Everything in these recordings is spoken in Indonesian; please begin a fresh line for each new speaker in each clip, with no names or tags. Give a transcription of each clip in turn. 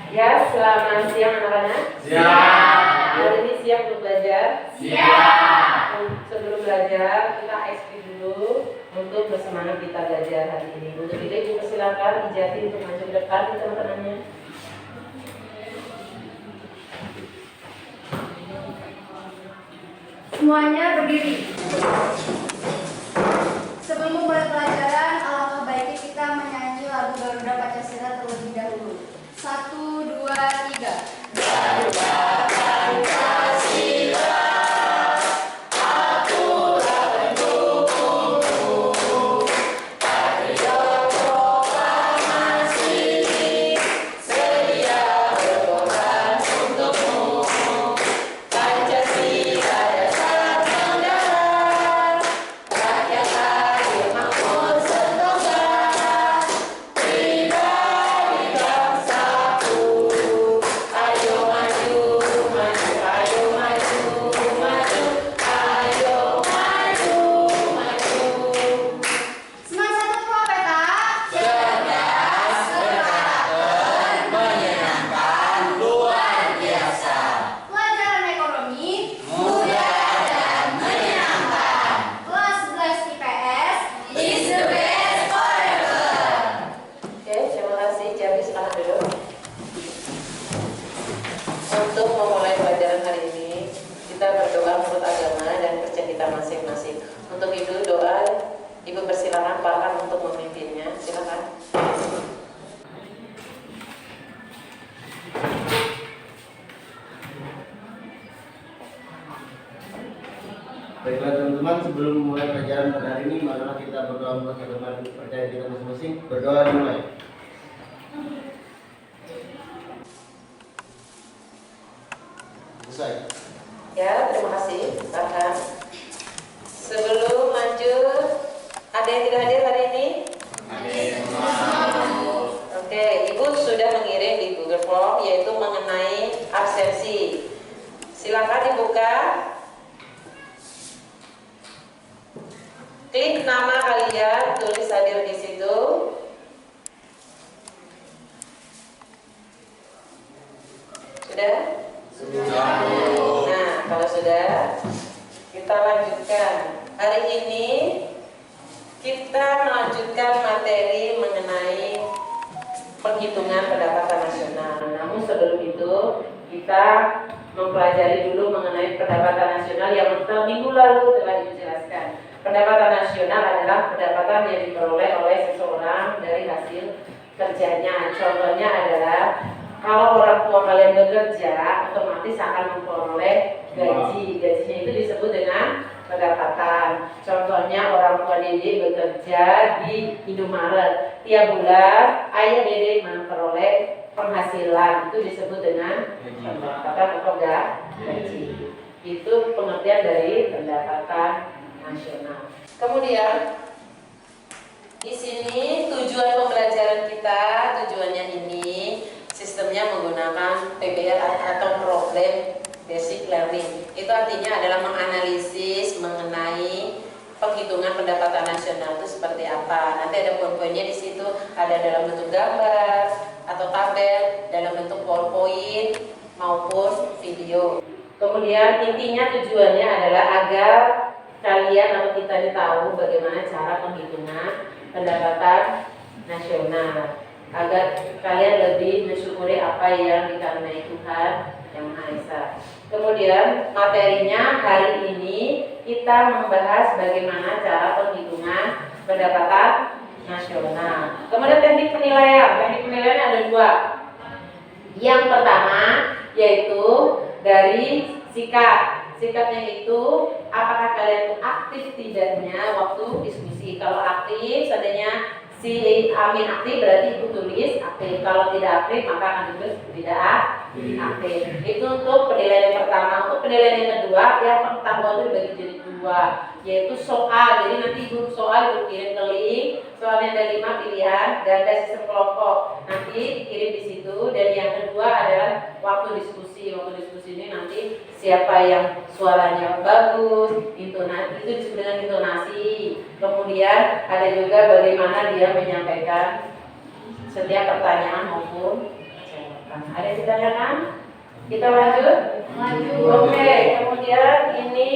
Ya, selamat siang anak-anak.
Siap.
Hari ini siap untuk belajar?
Siap.
Sebelum belajar, kita SP dulu untuk bersemangat kita belajar hari ini. Untuk itu, Ibu persilakan Ijati untuk maju ke depan teman-temannya.
Semuanya berdiri. Sebelum mulai pelajaran, alangkah baiknya kita menyanyi lagu Garuda Pancasila terlebih dahulu. 1, 2, 3. Garuda Pancasila, akulah pendukungmu. Patriot proklamasi, sedia berkorban untukmu. Pancasila dasar mendarat, rakyat adil makmur sentosa, pribadi bangsaku. Ayo maju, maju, ayo maju, maju, ayo maju, maju. Semangat satu peta. Cerdas, berkarakter, menyenangkan, luar biasa. Pelajaran ekonomi mudah dan menyenangkan. Kelas 11 IPS is the best forever.
Oke, terima kasih. Jadi silakan dulu. Untuk memulai pelajaran hari ini, kita berdoa menurut agama dan kerja kita masing-masing. Untuk itu doa, Ibu persilakan Pak Arkan untuk memimpinnya. Silakan.
Baiklah teman-teman, sebelum memulai pelajaran pada hari ini, marilah kita berdoa untuk kehidupan percaya kita masing-masing. Berdoa dimulai. Selesai.
Ya, terima kasih Pak Arkan. Sebelum lanjut, ada yang tidak hadir hari ini? Oke, Ibu sudah mengirim di Google Form yaitu mengenai absensi. Silakan dibuka. Klik nama kalian, tulis hadir di situ. Sudah? Nah, kalau sudah, kita lanjutkan. Hari ini kita melanjutkan materi mengenai penghitungan pendapatan nasional. Namun sebelum itu, kita mempelajari dulu mengenai pendapatan nasional yang minggu lalu telah dijelaskan. Pendapatan nasional adalah pendapatan yang diperoleh oleh seseorang dari hasil kerjanya. Contohnya adalah kalau orang tua kalian bekerja, otomatis akan memperoleh gaji. Gajinya itu disebut dengan pendapatan. Contohnya orang tua Dede bekerja di Indomaret. Tiap bulan ayah Dede memperoleh penghasilan. Itu disebut dengan pendapatan atau gaji. Itu pengertian dari pendapatan nasional. Kemudian di sini tujuan pembelajaran kita, tujuannya ini sistemnya menggunakan PBL atau Problem Basic Learning. Itu artinya adalah menganalisis mengenai penghitungan pendapatan nasional itu seperti apa. Nanti ada poin-poinnya di situ, ada dalam bentuk gambar atau tabel, dalam bentuk PowerPoint maupun video. Kemudian intinya tujuannya adalah agar kalian atau kita ini tahu bagaimana cara penghitungan pendapatan nasional, agar kalian lebih mensyukuri apa yang dikaruniai Tuhan Yang Maha Esa. Kemudian materinya hari ini kita membahas bagaimana cara penghitungan pendapatan nasional. Kemudian teknik penilaian. Teknik penilaian ada dua. Yang pertama yaitu dari sikap. Sikapnya itu apakah kalian itu aktif tidaknya waktu diskusi. Kalau aktif, seandainya si Amin aktif berarti Ibu tulis aktif. Kalau tidak aktif maka akan ditulis tidak aktif. Itu untuk penilaian yang pertama. Untuk penilaian yang kedua, yang pertama itu dibagi jadi dua, yaitu soal. Jadi nanti Ibu soal Ibu kirim ke link. Soalnya ada 5 pilihan dan ada sistem kelompok. Nanti dikirim di situ. Dan yang kedua adalah waktu diskusi. Waktu diskusi ini nanti siapa yang suaranya bagus, intonasi itu disebut dengan intonasi. Kemudian ada juga bagaimana dia menyampaikan setiap pertanyaan maupun jawab. Nah, ada yang ditanyakan? Kita lanjut? Oke, kemudian ini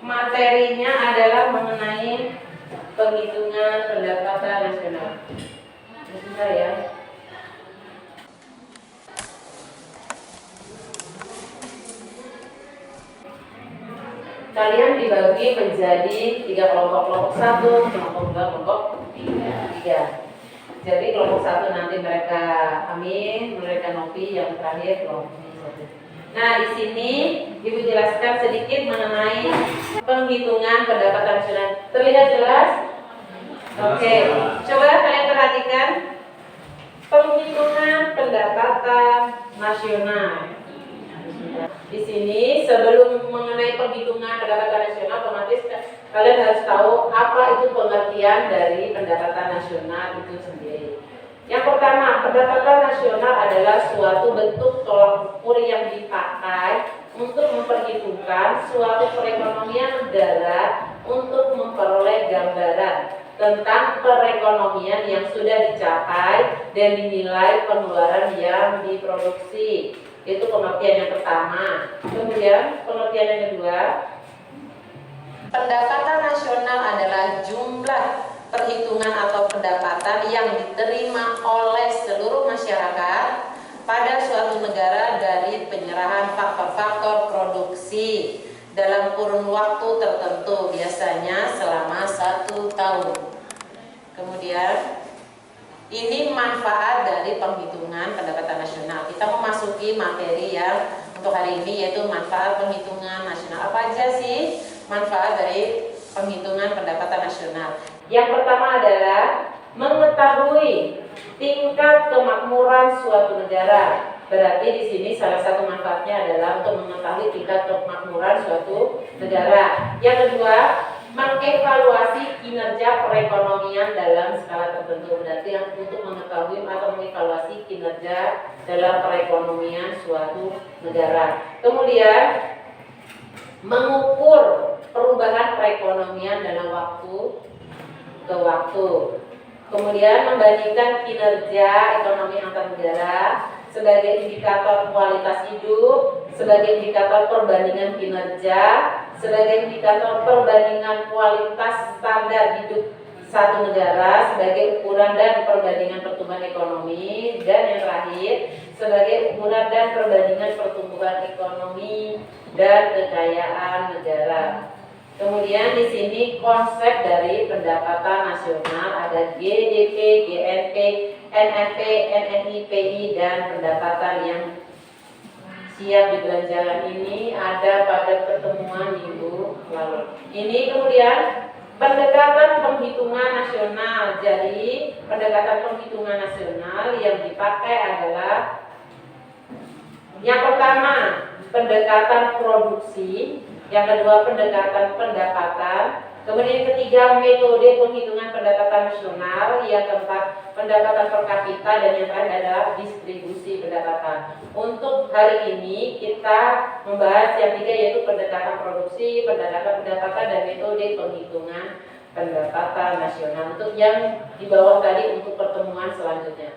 materinya adalah mengenai penghitungan pendapatan nasional. Bisa ya? Kalian dibagi menjadi 3 kelompok, kelompok 1, kelompok 2, kelompok 3. Jadi kelompok 1 nanti mereka Amin, mereka Novi, yang terakhir kelompok 1. Nah, di sini Ibu jelaskan sedikit mengenai penghitungan pendapatan nasional. Terlihat jelas? Oke, coba kalian perhatikan penghitungan pendapatan nasional. Di sini sebelum mengenai penghitungan pendapatan nasional, otomatis kalian harus tahu apa itu pengertian dari pendapatan nasional itu sendiri. Yang pertama, pendapatan nasional adalah suatu bentuk tolak ukur yang dipakai untuk memperhitungkan suatu perekonomian negara untuk memperoleh gambaran tentang perekonomian yang sudah dicapai dan dinilai pengeluaran yang diproduksi. Itu pengertian yang pertama. Kemudian pengertian yang kedua, pendapatan nasional adalah jumlah perhitungan atau pendapatan yang diterima oleh seluruh masyarakat pada suatu negara dari penyerahan faktor-faktor produksi dalam kurun waktu tertentu, biasanya selama 1 tahun. Kemudian ini manfaat dari penghitungan pendapatan nasional. Kita memasuki materi yang untuk hari ini, yaitu manfaat penghitungan nasional. Apa aja sih manfaat dari penghitungan pendapatan nasional? Yang pertama adalah mengetahui tingkat kemakmuran suatu negara. Berarti di sini salah satu manfaatnya adalah untuk mengetahui tingkat kemakmuran suatu negara. Yang kedua, mengevaluasi kinerja perekonomian dalam skala tertentu. Berarti yang untuk mengetahui atau mengevaluasi kinerja dalam perekonomian suatu negara. Kemudian mengukur perubahan perekonomian dalam waktu ke waktu. Kemudian membandingkan kinerja ekonomi antar negara sebagai indikator kualitas hidup, sebagai indikator perbandingan kinerja, sebagai indikator perbandingan kualitas standar hidup satu negara, sebagai ukuran dan perbandingan pertumbuhan ekonomi, dan yang terakhir sebagai ukuran dan perbandingan pertumbuhan ekonomi dan kekayaan negara. Kemudian di sini konsep dari pendapatan nasional ada GDP, GNP, NNP, NNI, PI, dan pendapatan yang siap dibelanjakan ini ada pada pertemuan minggu lalu. Ini kemudian pendekatan penghitungan nasional. Jadi pendekatan penghitungan nasional yang dipakai adalah yang pertama pendekatan produksi, yang kedua pendekatan pendapatan, kemudian yang ketiga metode penghitungan pendapatan nasional, yang keempat pendapatan per kapita, dan yang terakhir adalah distribusi pendapatan. Untuk hari ini kita membahas yang tiga, yaitu pendekatan produksi, pendekatan pendapatan, dan metode penghitungan pendapatan nasional. Untuk yang di bawah tadi untuk pertemuan selanjutnya.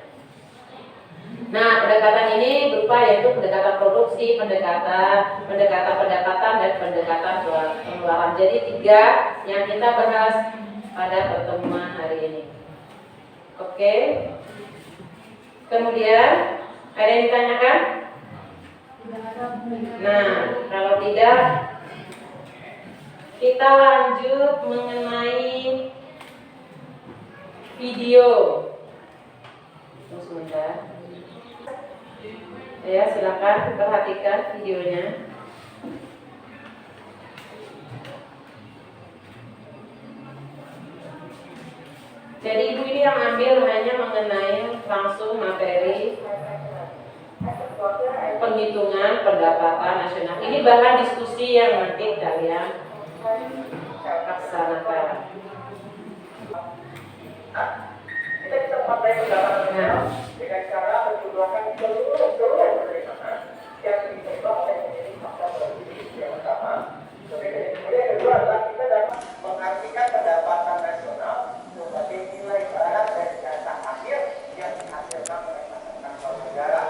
Nah, pendekatan ini berupa yaitu pendekatan produksi, pendekatan pendapatan, dan pendekatan pengeluaran. Jadi tiga yang kita bahas pada pertemuan hari ini. Oke. Kemudian ada yang ditanyakan? Nah, kalau tidak, kita lanjut mengenai video. Sebentar. Ya, silakan perhatikan videonya. Jadi ibu ini yang ambil hanya mengenai langsung materi penghitungan pendapatan nasional. Ini bahan diskusi yang nanti kalian laksanakan.
Kita bisa memakai pendapatan nasional dengan cara menjumlahkan seluruh penerimaan yang diterima oleh menjadi fakta produksi yang pertama. Kemudian yang kedua adalah kita dapat mengartikan pendapatan nasional sebagai nilai barang dan jasa akhir yang dihasilkan oleh masyarakat negara.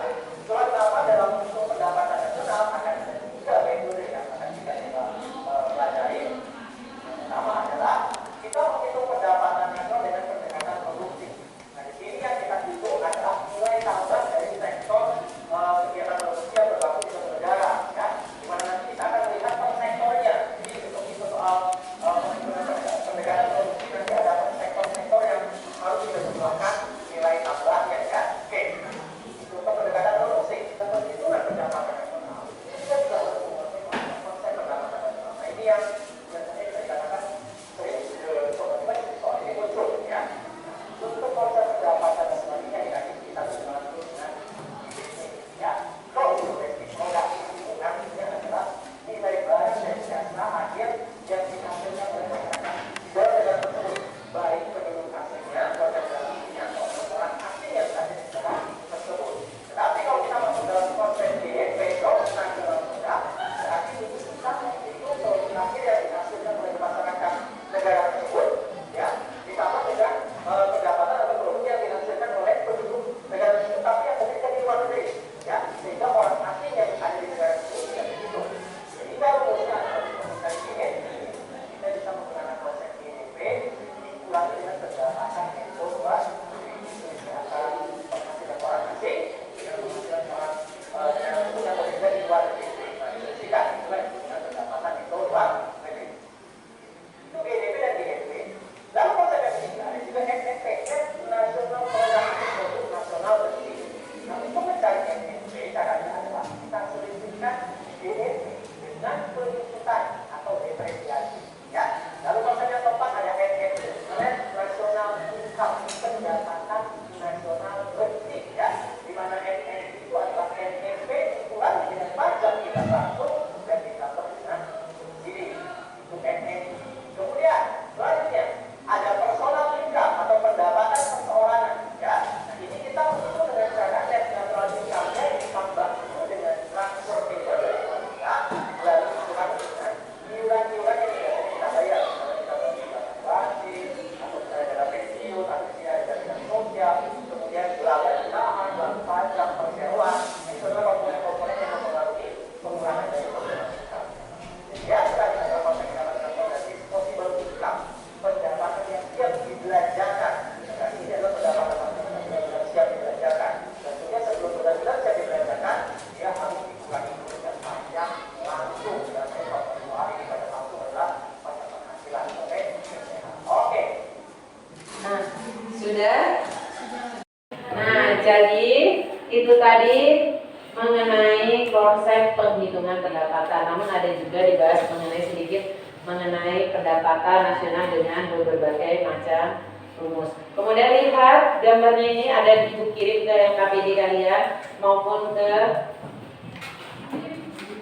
mengenai konsep penghitungan pendapatan. Namun ada juga dibahas mengenai sedikit mengenai pendapatan nasional dengan berbagai macam rumus. Kemudian lihat gambarnya ini ada ibu kirim ke KPD kalian maupun ke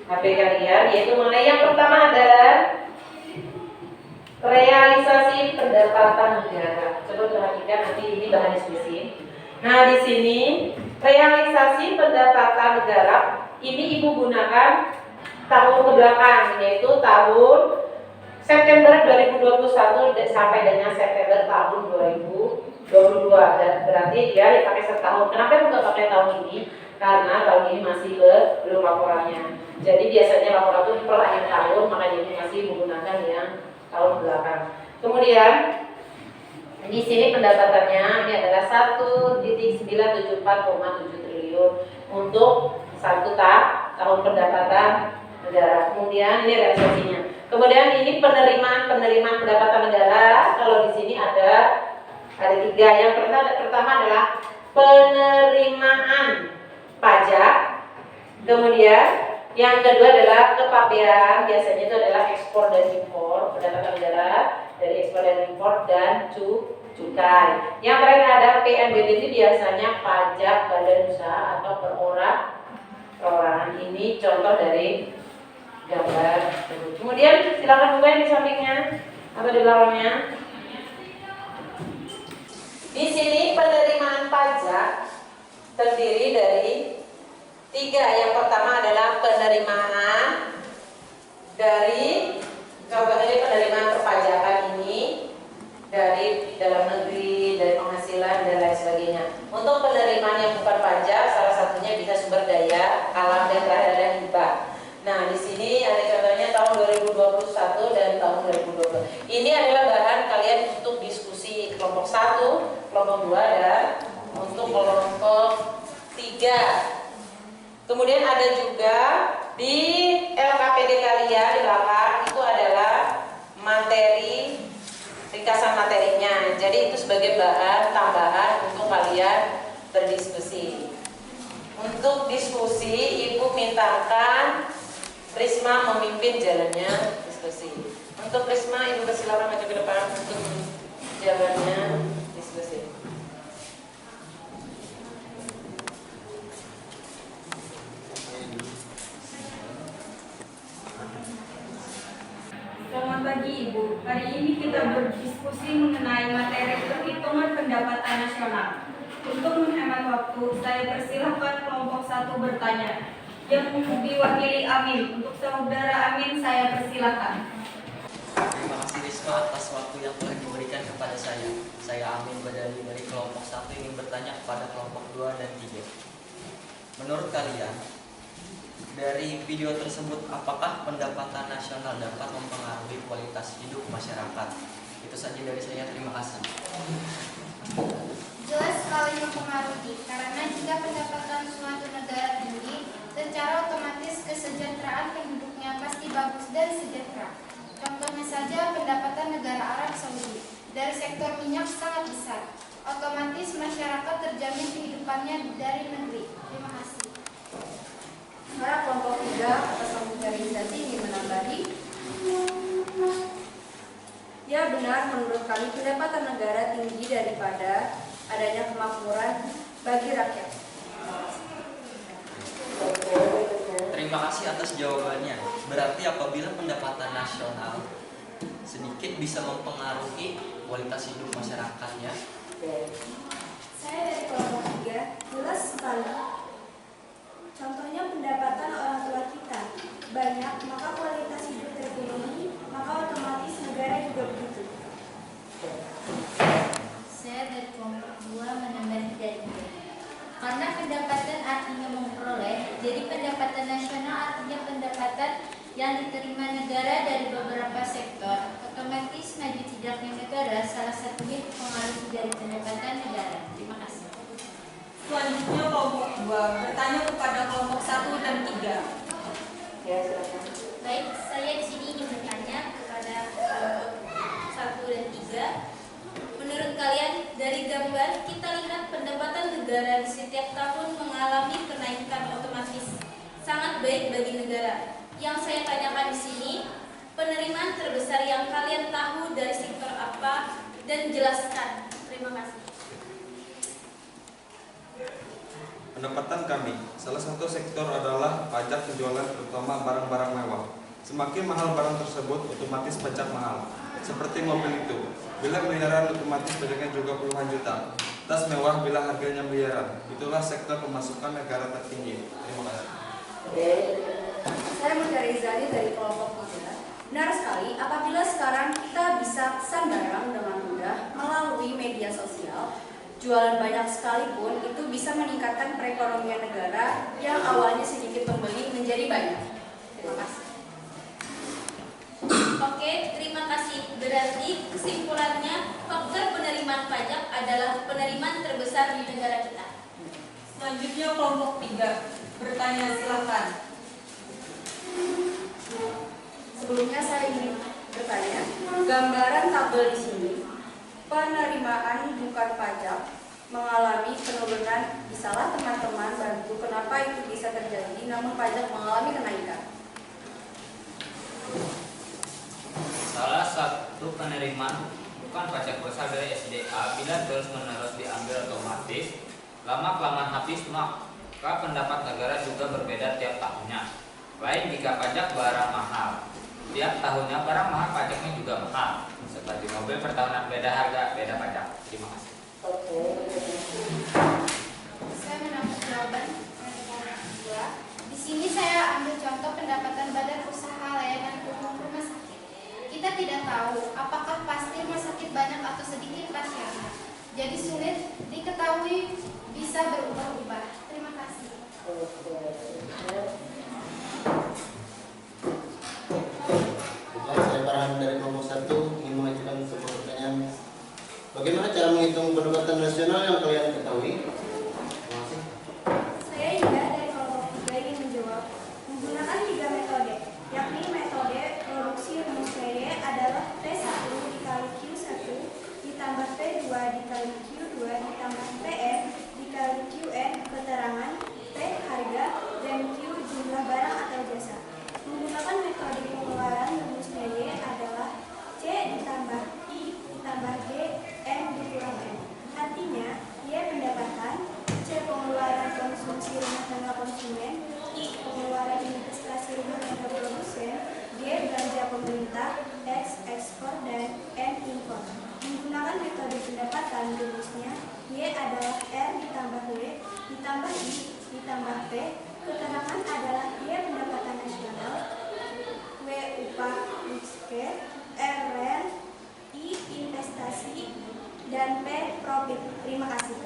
HP kalian, yaitu mengenai yang pertama adalah realisasi pendapatan negara. Coba perhatikan nanti ini bahan diskusi. Nah, di sini realisasi pendapatan negara ini Ibu gunakan tahun ke belakang, yaitu tahun September 2021 sampai dengan September tahun 2022. Dan berarti dia dipakai setahun. Kenapa bukan pakai tahun ini? Karena tahun ini masih belum laporannya. Jadi biasanya laporan itu per akhir tahun, makanya ini masih menggunakan yang tahun belakang. Kemudian di sini pendapatannya ini adalah 1,974,7 triliun untuk satu tahun pendapatan negara. Kemudian ini realisasinya. Kemudian ini penerimaan pendapatan negara. Kalau di sini ada 3. Yang pertama adalah penerimaan pajak. Kemudian yang kedua adalah kepabean. Biasanya itu adalah ekspor dan impor, pendapatan negara dari ekspor dan impor dan cukai. Yang terakhir ada PNBP, itu biasanya pajak badan usaha atau perorangan. Ini contoh dari gambar. Kemudian silakan buka yang di sampingnya atau di belakangnya. Di sini penerimaan pajak terdiri dari 3. Yang pertama adalah penerimaan dari penerimaan perpajakan ini dari dalam negeri, dari penghasilan dan lain sebagainya. Untuk penerimaan yang bukan pajak, salah satunya bisa sumber daya alam dan terakhir ada hibah. Nah, di sini ada contohnya tahun 2021 dan tahun 2020. Ini adalah bahan kalian untuk diskusi kelompok 1, kelompok 2 dan untuk kelompok 3. Kemudian ada juga di LKPD kalian di belakang itu adalah materi, ringkasan materinya. Jadi itu sebagai bahan tambahan untuk kalian berdiskusi. Untuk diskusi, Ibu mintakan Risma memimpin jalannya diskusi. Untuk Risma, Ibu persilakan maju ke depan untuk jalannya diskusi.
Selamat pagi Ibu. Hari ini kita berdiskusi mengenai materi perhitungan pendapatan nasional. Untuk menghemat waktu, saya persilahkan kelompok 1 bertanya. Yang diwakili Amin. Untuk saudara Amin, saya persilahkan.
Terima kasih Risma atas waktu yang telah diberikan kepada saya. Saya Amin Badali dari kelompok 1 ingin bertanya kepada kelompok 2 dan 3. Menurut kalian, dari video tersebut, apakah pendapatan nasional dapat mempengaruhi kualitas hidup masyarakat? Itu saja dari saya, terima kasih.
Jelas sekali mempengaruhi, karena jika pendapatan suatu negara tinggi, secara otomatis kesejahteraan penduduknya pasti bagus dan sejahtera. Contohnya saja pendapatan negara Arab Saudi dari sektor minyak sangat besar. Otomatis masyarakat terjamin kehidupannya dari negeri. Terima kasih.
Para kelompok 3 atas nama Rizati ingin menambahi. Ya benar, menurut kami pendapatan negara tinggi daripada adanya kemakmuran bagi rakyat.
Terima kasih atas jawabannya. Berarti apabila pendapatan nasional sedikit bisa mempengaruhi kualitas hidup masyarakatnya.
Saya dari kelompok 3, jelas sekali. Contohnya pendapatan orang tua kita banyak, maka kualitas hidup terpenuhi, maka otomatis negara juga begitu.
Saya dari kelompok 2 menambahi dari ini. Karena pendapatan artinya memperoleh, jadi pendapatan nasional artinya pendapatan yang diterima negara dari beberapa sektor. Otomatis maju tidaknya negara salah satunya dipengaruhi dari pendapatan negara. Terima kasih.
Selanjutnya kelompok 2 bertanya kepada kelompok 1 dan 3.
Ya, silakan.
Baik, saya di sini ingin bertanya kepada kelompok 1 dan 3. Menurut kalian, dari gambar kita lihat pendapatan negara di setiap tahun mengalami kenaikan otomatis.
negara. Yang saya tanyakan di sini, penerimaan terbesar yang kalian tahu dari sektor apa dan jelaskan. Terima kasih.
Pendapatan kami, salah satu sektor adalah pajak penjualan terutama barang-barang mewah. Semakin mahal barang tersebut, otomatis pajak mahal. Seperti mobil itu, bila miliaran otomatis pajaknya juga puluhan juta. Tas mewah bila harganya miliaran. Itulah sektor pemasukan negara tertinggi. Terima kasih.
Saya mencari Zani dari kelompok 3. Benar sekali, apabila sekarang kita bisa pesan barang dengan mudah melalui media sosial, jualan banyak sekalipun itu bisa meningkatkan perekonomian negara yang awalnya sedikit pembeli menjadi banyak. Terima kasih.
Oke, terima kasih. Berarti kesimpulannya, faktor penerimaan pajak adalah penerimaan terbesar di negara kita.
Selanjutnya kelompok 3. Bertanya silakan.
Sebelumnya saya ingin bertanya, gambaran tabel di sini, penerimaan bukan pajak mengalami penurunan. Bisalah teman-teman bantu kenapa itu bisa terjadi, namun pajak mengalami kenaikan.
Salah satu penerimaan bukan pajak berasal dari SDA bila terus-menerus diambil otomatis, lama-kelamaan habis maka pendapat negara juga berbeda tiap tahunnya. Lain jika pajak barang mahal. Tiap tahunnya barang mahal pajaknya juga mahal. Seperti mobil pertahunan beda harga, beda pajak. Terima kasih.
Saya mendapat jawaban dari kelompok 2. Di sini saya ambil contoh pendapatan Badan Usaha Layanan Umum Rumah Sakit. Kita tidak tahu apakah pasti rumah sakit banyak atau sedikit pasiennya. Jadi sulit diketahui, bisa berubah-ubah. Terima kasih.
Saya Farhan dari kelompok 1 ingin mengajukan sebuah pertanyaan. Bagaimana cara menghitung pendapatan nasional yang kalian ketahui? Terima kasih.
Saya Indah dari kelompok 3 ingin menjawab menggunakan 3 metode, yakni metode produksi rumus PY adalah P1 dikali Q1 ditambah P2 dikali Q2 ditambah PN dikali QN keterangan, P harga, dan Q jumlah barang atau jasa. Menggunakan metode pengeluaran rumus PY adalah C ditambah I ditambah G N dikurang N. Artinya, Y pendapatan, C pengeluaran konsumsi rumah tangga konsumen, I pengeluaran investasi rumah tangga produsen, G belanja pemerintah, X ekspor, dan N impor. Menggunakan metode pendapatan rumusnya, Y adalah R ditambah W ditambah I ditambah P. Keterangan adalah Y pendapatan nasional, W upah miskin, R rent, I investasi, dan P profit. Terima kasih.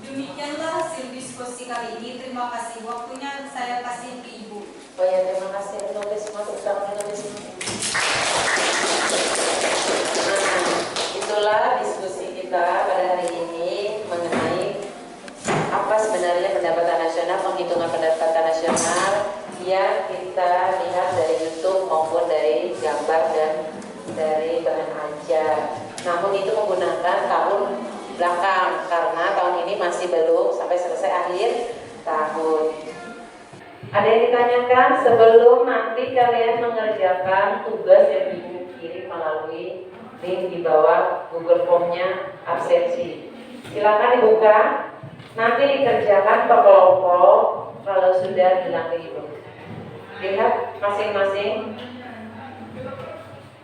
Demikianlah hasil diskusi kali ini. Terima kasih. Waktunya saya kasih ke Ibu.
Oh ya, terima kasih. Nulis semua, nulis semua. Nah, itulah diskusi kita pada hari ini mengenai apa sebenarnya pendapatan nasional, penghitungan pendapatan nasional yang kita lihat dari YouTube maupun dari gambar dan dari bahan ajar. Namun itu menggunakan tahun belakang karena tahun ini masih belum sampai selesai akhir tahun. Ada yang ditanyakan sebelum nanti kalian mengerjakan tugas yang Ibu kirim melalui link di bawah Google Form-nya absensi. Silakan dibuka, nanti dikerjakan per kelompok kalau sudah bilang ke Ibu. Lihat masing-masing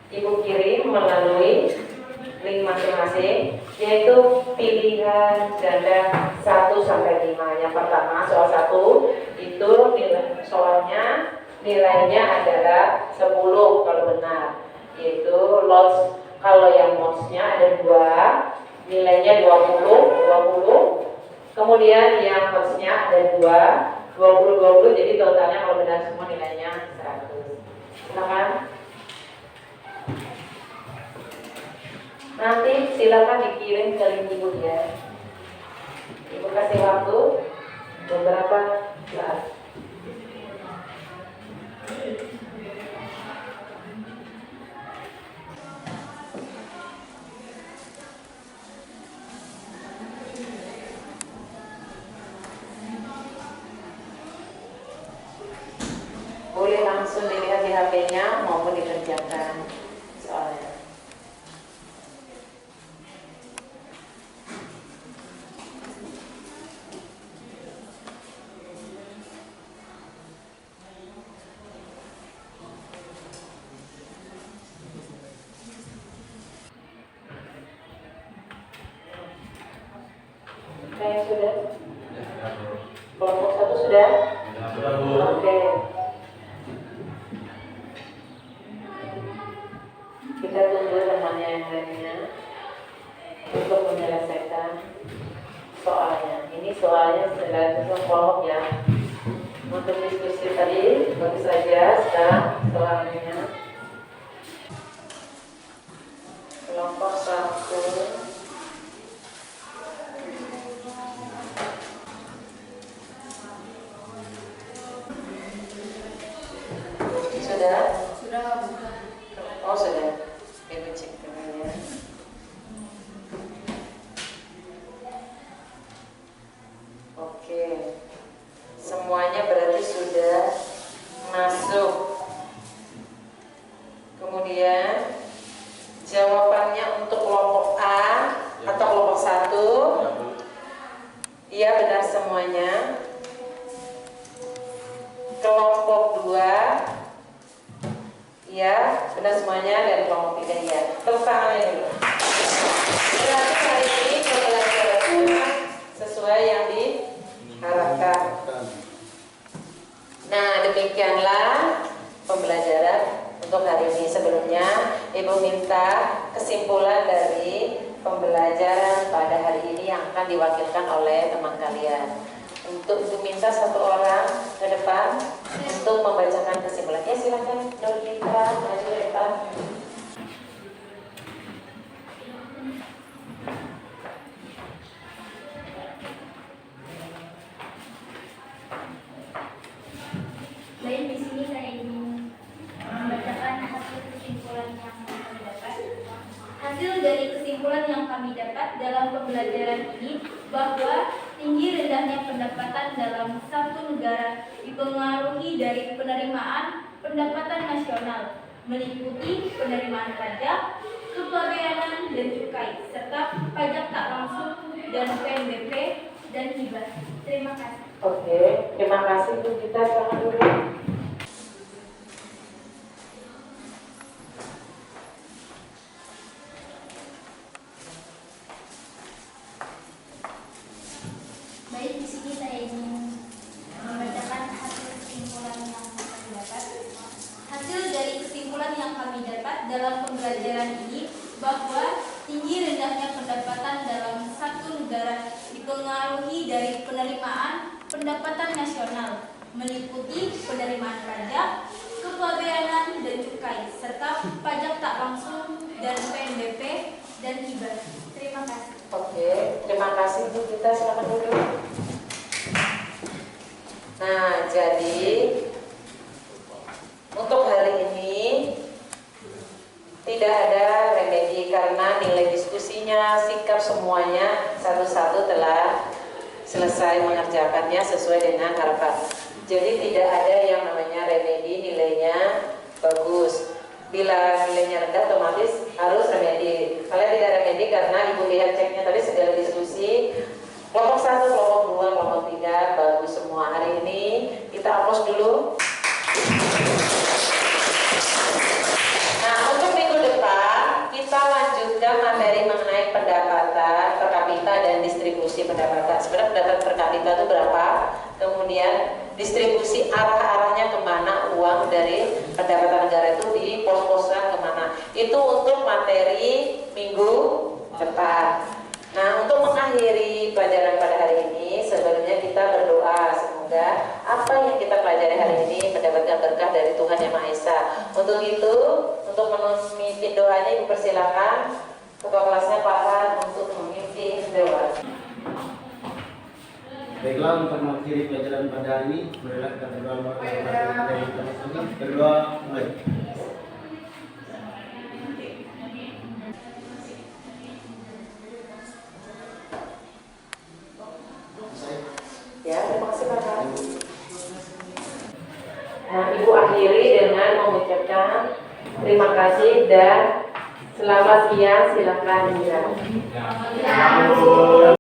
Ibu kirim melalui link masing-masing, yaitu pilihan ganda 1-5. Yang pertama soal 1 itu soalnya nilainya adalah 10 kalau benar, yaitu lots. Kalau yang mods-nya ada 2, nilainya 20. Kemudian yang mods-nya ada 20, jadi totalnya kalau benar semua nilainya 100. Silakan. Nanti silakan dikirim ke link Ibu ya. Ibu kasih waktu beberapa saat. langsung dilihat di HP-nya maupun dikerjakan soalnya. Saya sudah. Kelompok 1 sudah? Oke. Kita tunggu temannya yang lainnya untuk menyelesaikan soalnya. Ini soalnya sudah kelompok ya. Untuk diskusi tadi bagus saja. Sekarang soalnya kelompok 1. Sudah? Oh sudah. Ibu cek dulu ya. Oke. Semuanya berarti sudah masuk. Kemudian jawabannya untuk kelompok A atau kelompok 1. Iya benar semuanya. Kelompok 2. Ya, benar semuanya dari kelompok 3 ya. Tepuk tangannya dulu. Berarti hari ini pembelajarannya sesuai yang diharapkan. Nah, demikianlah pembelajaran untuk hari ini. Sebelumnya, Ibu minta kesimpulan dari pembelajaran pada hari ini yang akan diwakilkan oleh teman kalian. Untuk Ibu minta satu orang ke depan untuk membacakan kesimpulan. Ya silakan, Nurlita maju ke depan.
Baik, di sini saya ingin membacakan hasil kesimpulan yang kami dapat. Hasil dari kesimpulan yang kami dapat dalam pembelajaran ini bahwa tinggi rendahnya pendapatan dalam satu negara dipengaruhi dari penerimaan pendapatan nasional, meliputi penerimaan pajak, kepabeanan dan cukai, serta pajak tak langsung dan PNBP dan hibah. Terima kasih.
Oke, terima kasih Bu Gita, selamat dulu.
Baik, di sini saya ingin membacakan hasil kesimpulan yang kami dapat. Hasil dari kesimpulan yang kami dapat dalam pembelajaran ini bahwa tinggi rendahnya pendapatan dalam satu negara dipengaruhi dari penerimaan pendapatan nasional, meliputi penerimaan pajak, kepabeanan dan cukai, serta pajak tak langsung dan PNBP dan hibah. Terima kasih.
Oke, terima kasih Bu Gita, selamat dulu. Nah, jadi untuk hari ini tidak ada remedi karena nilai diskusinya, sikap semuanya satu-satu telah selesai mengerjakannya sesuai dengan harapan. Jadi tidak ada yang namanya remedi, nilainya bagus. Bila nilainya rendah otomatis harus remedi. Kalian tidak remedi karena Ibu lihat ceknya tadi segala diskusi. Kelompok 1, kelompok 2, kelompok 3 bagus semua. Hari ini kita hapus dulu. Nah, untuk minggu depan kita lanjutkan materi mengenai pendapatan per kapita dan distribusi pendapatan. Sebenarnya pendapatan per kapita itu berapa? Kemudian distribusi arah-arahnya kemana uang dari pendapatan negara itu dipos-poskan kemana. Itu untuk materi minggu depan. Nah, untuk mengakhiri pelajaran pada hari ini, sebelumnya kita berdoa semoga apa yang kita pelajari hari ini mendapatkan berkah dari Tuhan Yang Maha Esa. Untuk itu, untuk memimpin doanya, Ibu persilakan ketua kelasnya Pak Han untuk memimpin doa.
Baiklah, untuk mengakhiri pelajaran pada hari ini, marilah kita berdoa berdoa mulai.
Ya, terima kasih Pak Han. Nah, Ibu akhiri dengan mengucapkan terima kasih dan selamat siang. Silakan Mira.